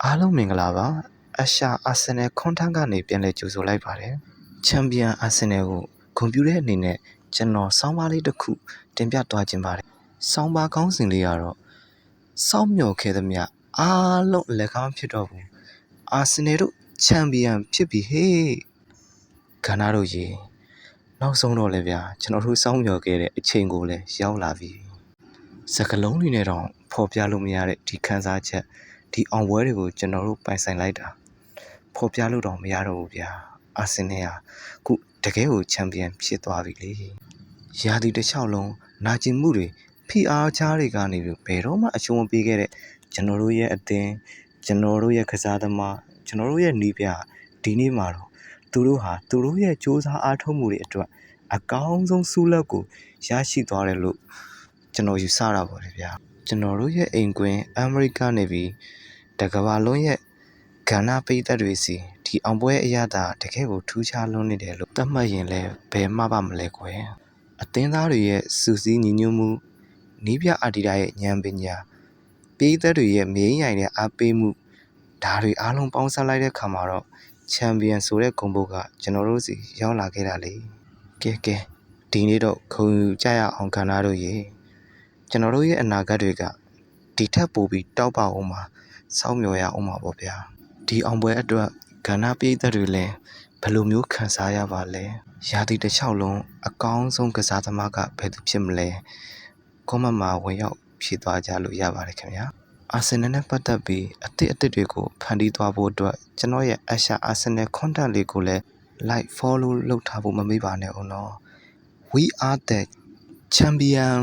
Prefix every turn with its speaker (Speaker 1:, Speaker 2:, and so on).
Speaker 1: အားလုံးမင်္ဂလာပါအရှာအာဆင်နယ်ခွန်ထန်းကနေပြန်လည်ကြိုဆိုလိုက်ပါတယ်ချန်ပီယံအာဆင်နယ်ကိုဂုဏ်ပြုတဲ့အနေနဲ့ကျွန်တော်ဆောင်းပါးလေးတစ်ခုတင်ပြသွားခြင်းပါတယ်ဆောင်းပါးကောင်းစဉ်လေးကတော့စောင့်မျှော်ခဲ့သမျှအားလုံးအလက်ကားဖြစ်တော့ဘူးအာဆင်နယ်တို့ချန်ပီယံဖြစ်ပြီဟေးကဏ္ဍတို့ရေနောက်ဆုံးတော့လေဗျာကျွန်တော်တို့စောင့်မျှော်ခဲ့တဲ့အချိန်ကိုလည်းရောက်လာပြီစကလုံးတွေနဲ့တော့ဖော်ပြလို့မရတဲ့ဒီခန်းစားချက်ဒီအောင်ပွဲတွေကိုကျွန်တော်တို့ပိုင်ဆိုင်လိုက်တာဖော်ပြလို့တော့မရတော့ဘူးဗျာအာဆင်နယ်ဟာခုတကယ်ကိုချန်ပီယံဖြစ်သွားပြီလေရာသီတစ်လျှောက်လုံးနာကျင်မှုတွေဖိအားချားတွေကနေပြီးဘယ်တော့မှအရှုံးမပေးခဲ့တဲ့ကျွန်တော်တို့ရဲ့အသင်းကျွန်တော်တို့ရဲ့ကစားသမားကျွန်တော်တို့ရဲ့နီးပြဒီနေ့မှာတော့သူတို့ဟာသူတို့ရဲ့စူးစမ်းအားထုတ်မှုတွေအတွက်အကောင်းဆုံးဆုလက်ကိုရရှိသွားတယ်လို့ကျွန်တော်ယူဆတာပါဗျာကျွန်တော်တို့ရဲ့အိမ်ကွင်းအမေရိကနေပြီးတကဘာလုံးရဲ့ကဏ္ဍပိတ်သက်တွေစီဒီအောင်ပွဲအရသာတကယ်ကိုထူးခြားလွန်းနေတယ်လို့သတ်မှတ်ရင်လည်းဘယ်မှမလဲကွယ်အသင်းသားတွေရဲ့စူးစီးညီညွတ်မှုနီးပြအာတီတာရဲ့ဉာဏ်ပညာပိတ်သက်တွေရဲ့မြင်းရိုင်တဲ့အားပေးမှုဒါတွေအားလုံးပေါင်းစပ်လိုက်တဲ့ခါမှာတော့ချန်ပီယံဆိုတဲ့ဂုဏ်ပုဒ်ကကျွန်တော်တို့စီရောက်လာခဲ့တာလေကဲဒီနေ့တော့ခုံယူကြရအောင်ခန္ဓာတို့ရေကျွန်တော်တို့ရဲ့အနာဂတ်တွေကဒီထက်ပိုပြီးတောက်ပအောင်မှာစောင့်မျှော်ရအောင်ပါပေါ့ဗျာဒီအောင်ပွဲအတွက်ကဏ္ဍပိသက်တွေလည်းဘယ်လိုမျိုးခံစားရပါလဲရာသီတစ်လျှောက်လုံးအကောင်းဆုံးကစားသမားကဘယ်သူဖြစ်မလဲကွန်မန့်မှာဝင်ရောက်ဖြည့်သွားကြလို့ရပါတယ်ခင်ဗျာအာဆင်နယ်နဲ့ပတ်သက်ပြီးအသစ်တွေကိုဖန်တီးသွားဖို့အတွက်ကျွန်တော်ရဲ့အရှာအာဆင်နယ် content လေးကိုလည်း like follow လုပ်ထားဖို့မမေ့ပါနဲ့ဦးနော် we are the champion